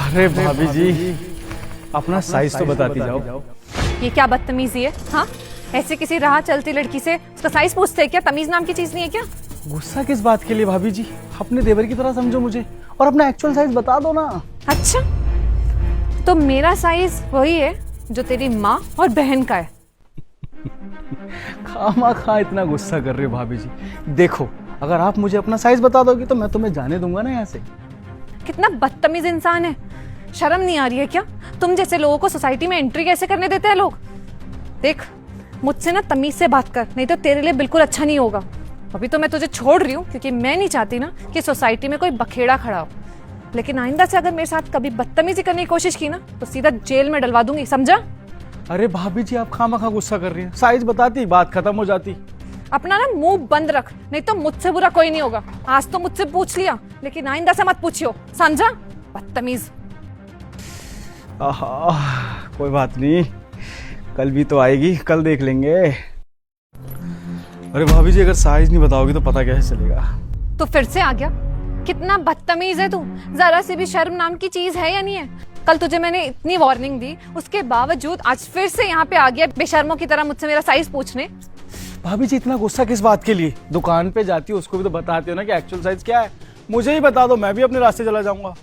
अरे भाभी जी, अपना साइज तो बताती जाओ। ये क्या बदतमीजी है? हाँ, ऐसे किसी राह चलती लड़की से उसका साइज पूछते हैं क्या? तमीज नाम की चीज नहीं है क्या? गुस्सा किस बात के लिए भाभी जी? अपने देवर की तरह समझो मुझे और अपना एक्चुअल साइज बता दो ना। अच्छा, तो मेरा साइज वही है जो तेरी माँ और बहन का है। खामा खा इतना गुस्सा कर रहे हो भाभी जी। देखो, अगर आप मुझे अपना साइज बता दोगी तो मैं तुम्हें जाने दूंगा ना यहाँ से। कितना बदतमीज इंसान है, शर्म नहीं आ रही है क्या? तुम जैसे लोगों को सोसाइटी में एंट्री कैसे करने देते हैं लोग? देख, मुझसे ना तमीज से बात कर, नहीं तो तेरे लिए बिल्कुल अच्छा नहीं होगा। अभी तो मैं तुझे छोड़ रही हूँ क्योंकि मैं नहीं चाहती ना कि सोसाइटी में कोई बखेड़ा खड़ा हो, लेकिन आइंदा से अगर मेरे साथ कभी बदतमीजी करने की कोशिश की ना तो सीधा जेल में डलवा दूंगी, समझा? अरे भाभी जी, आप खामा गुस्सा कर रही हैं। साइज बताती बात खत्म हो जाती। अपना ना मुंह बंद रख, नहीं तो मुझसे बुरा कोई नहीं होगा। आज तो मुझसे पूछ लिया, लेकिन आइंदा से मत पूछियो, समझा? बदतमीज। कोई बात नहीं, कल भी तो आएगी, कल देख लेंगे। अरे भाभी जी, अगर साइज नहीं बताओगी तो पता कैसे चलेगा? तो फिर से आ गया? कितना बदतमीज है तू। जरा सी भी शर्म नाम की चीज है या नहीं है? कल तुझे मैंने इतनी वार्निंग दी, उसके बावजूद आज फिर से यहाँ पे आ गया बेशर्मों की तरह मुझसे मेरा साइज पूछने। भाभी जी, इतना गुस्सा किस बात के लिए? दुकान पे जाती हो उसको भी तो बताते हो ना कि एक्चुअल साइज क्या है। मुझे ही बता दो, मैं भी अपने रास्ते चला जाऊंगा।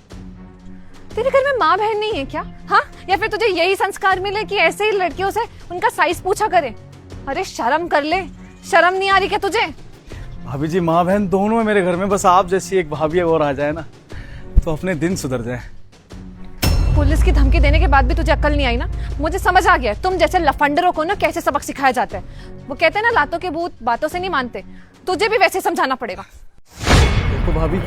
तेरे घर में माँ बहन नहीं है क्या? हाँ, या फिर तुझे यही संस्कार मिले कि ऐसे ही लड़कियों से उनका साइज पूछा करे? अरे शर्म कर ले, शर्म नहीं आ रही क्या तुझे? भाभी जी, माँ बहन दोनों है मेरे घर में, बस आप जैसी एक भाभी और आ जाए ना तो अपने दिन सुधर जाए। पुलिस की धमकी देने के बाद भी तुझे अक्ल नहीं आई ना? मुझे समझ आ गया तुम जैसे लफंडरों को ना कैसे सबक सिखाया जाता है। वो कहते हैं ना, लातों के भूत बातों से नहीं मानते, तुझे भी वैसे समझाना पड़ेगा। देखो भाभी,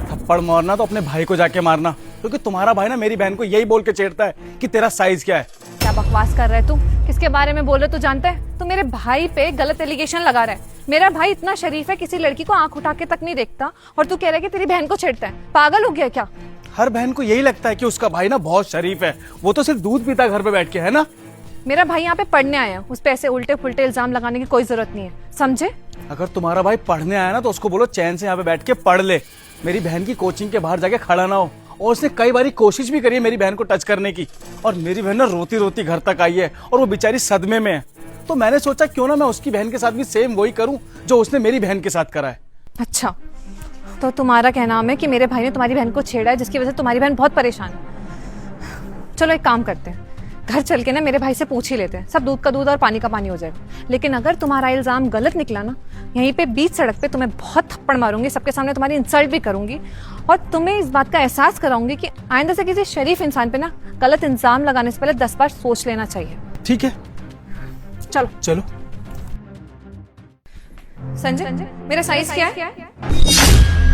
थप्पड़ मारना तो अपने भाई को जाके मारना, क्योंकि तुम्हारा भाई ना मेरी बहन को यही बोल के छेड़ता है कि तेरा साइज क्या है। क्या बकवास कर रहा है तू? किसके बारे में बोल रहे तू जानता है? तू मेरे भाई पे गलत एलिगेशन लगा रहा है। मेरा भाई इतना शरीफ है, किसी लड़की को आंख उठा के तक नहीं देखता, और तू कह रहा है कि तेरी बहन को छेड़ता है। पागल हो गया क्या? हर बहन को यही लगता है कि उसका भाई ना बहुत शरीफ है, वो तो सिर्फ दूध पीता घर पे बैठ के, है ना? मेरा भाई यहाँ पे पढ़ने आया, उस पे ऐसे उल्टे फुल्टे इल्जाम लगाने की कोई जरूरत नहीं है, समझे? अगर तुम्हारा भाई पढ़ने आया ना तो उसको बोलो चैन से यहाँ पे बैठ के पढ़ ले, मेरी बहन की कोचिंग के बाहर जाके खड़ा ना हो। और उसने कई बारी कोशिश भी करी है मेरी बहन को टच करने की, और मेरी बहन ना रोती रोती घर तक आई है और वो बेचारी सदमे में है। तो मैंने सोचा क्यों ना मैं उसकी बहन के साथ भी सेम वही करूं जो उसने मेरी बहन के साथ करा है। अच्छा, तो तुम्हारा कहना है कि मेरे भाई ने तुम्हारी बहन को छेड़ा है, जिसकी वजह से तुम्हारी बहन बहुत परेशान है। चलो एक काम करते हैं, घर चल के ना मेरे भाई से पूछ ही लेते हैं, सब दूध का दूध और पानी का पानी हो जाएगा। लेकिन अगर तुम्हारा इल्जाम गलत निकला ना, यहीं पे बीच सड़क पे तुम्हें बहुत थप्पड़ मारूंगी, सबके सामने तुम्हारी इंसल्ट भी करूंगी, और तुम्हें इस बात का एहसास कराऊंगी कि आइंदा से किसी शरीफ इंसान पे ना गलत इल्जाम लगाने से पहले 10 बार सोच लेना चाहिए। ठीक है, चलो चलो। संजय, मेरा साइज क्या है?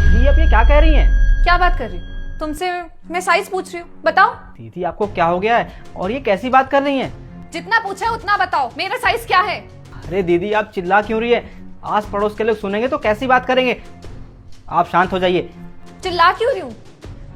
दीदी, आप ये क्या कह रही हैं? क्या बात कर रही हूँ? तुमसे मैं साइज पूछ रही हूँ, बताओ। दीदी, आपको क्या हो गया है और ये कैसी बात कर रही हैं? जितना पूछा है उतना बताओ, मेरा साइज क्या है? अरे दीदी, आप चिल्ला क्यों रही है? आस पड़ोस के लोग सुनेंगे तो कैसी बात करेंगे। आप शांत हो जाइए। चिल्ला क्यों रही हूँ?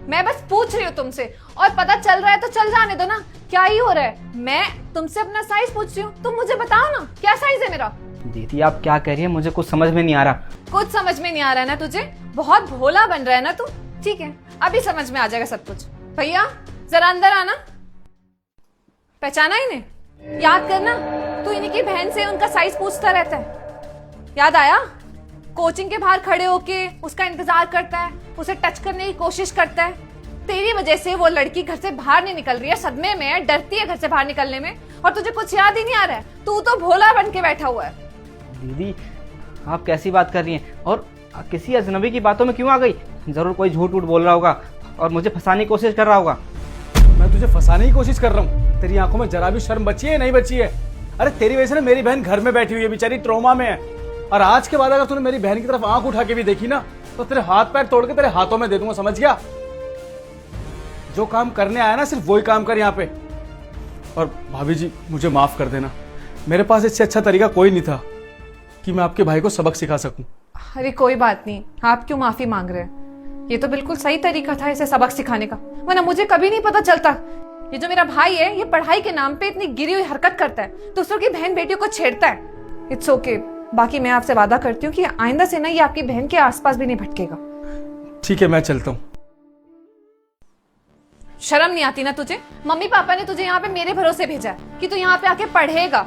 मैं बस पूछ रही हूँ तुमसे, और पता चल रहा है तो चल जाने दो ना। क्या ही हो रहा है? मैं तुमसे अपना साइज पूछ रही हूँ, तुम मुझे बताओ ना क्या साइज है मेरा। दीदी, आप क्या कह रही हैं? मुझे कुछ समझ में नहीं आ रहा। कुछ समझ में नहीं आ रहा है ना तुझे? बहुत भोला बन रहा है ना तू। ठीक है, अभी समझ में आ जाएगा सब कुछ। भैया जरा अंदर आना। पहचाना इन्हें? याद करना, तू इन्हीं की बहन से उनका साइज पूछता रहता है। याद आया? कोचिंग के बाहर खड़े होके उसका इंतजार करता है, उसे टच करने की कोशिश करता है। तेरी वजह से वो लड़की घर से बाहर नहीं निकल रही है, सदमे में है, डरती है घर से बाहर निकलने में, और तुझे कुछ याद ही नहीं आ रहा है। तू तो भोला बन के बैठा हुआ है। दीदी, आप कैसी बात कर रही हैं? और किसी अजनबी की बातों में क्यों आ गई? जरूर कोई झूठ वूठ बोल रहा होगा और मुझे फंसाने की कोशिश कर रहा होगा। मैं तुझे फंसाने की कोशिश कर रहा हूँ? तेरी आंखों में जरा भी शर्म बची है? नहीं बची है? अरे तेरी वजह से ना मेरी बहन घर में बैठी हुई है, बेचारी ट्रोमा में है, और आज के बाद अगर तूने मेरी बहन की तरफ आंख उठा के भी देखी ना तो तेरे हाथ पैर तोड़ के तेरे हाथों में दे दूंगा, समझ गया? जो काम करने आया ना सिर्फ वही काम कर यहाँ पे। और भाभी जी, मुझे माफ कर देना, मेरे पास इससे अच्छा तरीका कोई नहीं था कि मैं आपके भाई को सबक सिखा सकूं। अरे कोई बात नहीं, आप क्यों माफी मांग रहे हैं? ये तो बिल्कुल सही तरीका था इसे सबक सिखाने का, वरना मुझे कभी नहीं पता चलता। ये जो मेरा भाई है, ये पढ़ाई के नाम पे इतनी गिरी हुई हरकत करता है, दूसरों की बहन बेटियों को छेड़ता है। It's okay. बाकी मैं आपसे वादा करती हूँ कि आइंदा से ना ये आपकी बहन के आसपास भी नहीं भटकेगा। ठीक है, मैं चलता हूँ। शर्म नहीं आती ना तुझे? मम्मी पापा ने तुझे यहाँ पे मेरे भरोसे भेजा है कि तू यहाँ पे आके पढ़ेगा,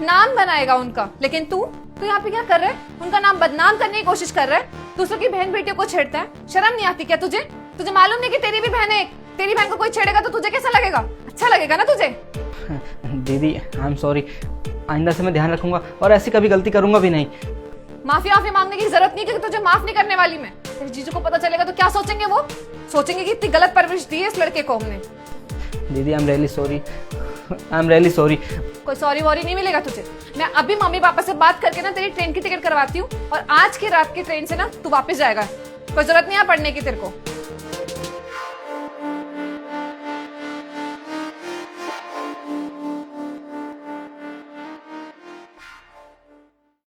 नाम बनाएगा उनका, लेकिन तू यहाँ पे क्या कर रहा है? उनका नाम बदनाम करने की कोशिश कर रहा है, दूसरों की बहन बेटियों को छेड़ता है। शर्म नहीं आती क्या तुझे? तुझे मालूम नहीं कि तेरी भी बहन है? तेरी बहन को कोई छेड़ेगा तो तुझे कैसा लगेगा? अच्छा लगेगा ना तुझे? दीदी आई एम सॉरी, आइंदा से मैं ध्यान रखूंगा और ऐसी कभी गलती करूंगा भी नहीं। माफी मांगने की जरूरत नहीं, क्योंकि तुझे माफ नहीं करने वाली मैं। तेरे जीजू को पता चलेगा तो क्या सोचेंगे? वो सोचेंगे कि इतनी गलत परवरिश दी है इस लड़के को हमने। दीदी I am really sorry, I am really sorry. कोई सॉरी वॉरी नहीं मिलेगा तुझे। मैं अभी मम्मी पापा से बात करके ना तेरी ट्रेन की टिकट करवाती हूँ, और आज की रात की ट्रेन से ना तू वापस जाएगा। कोई जरूरत नहीं है पढ़ने की तेरे को।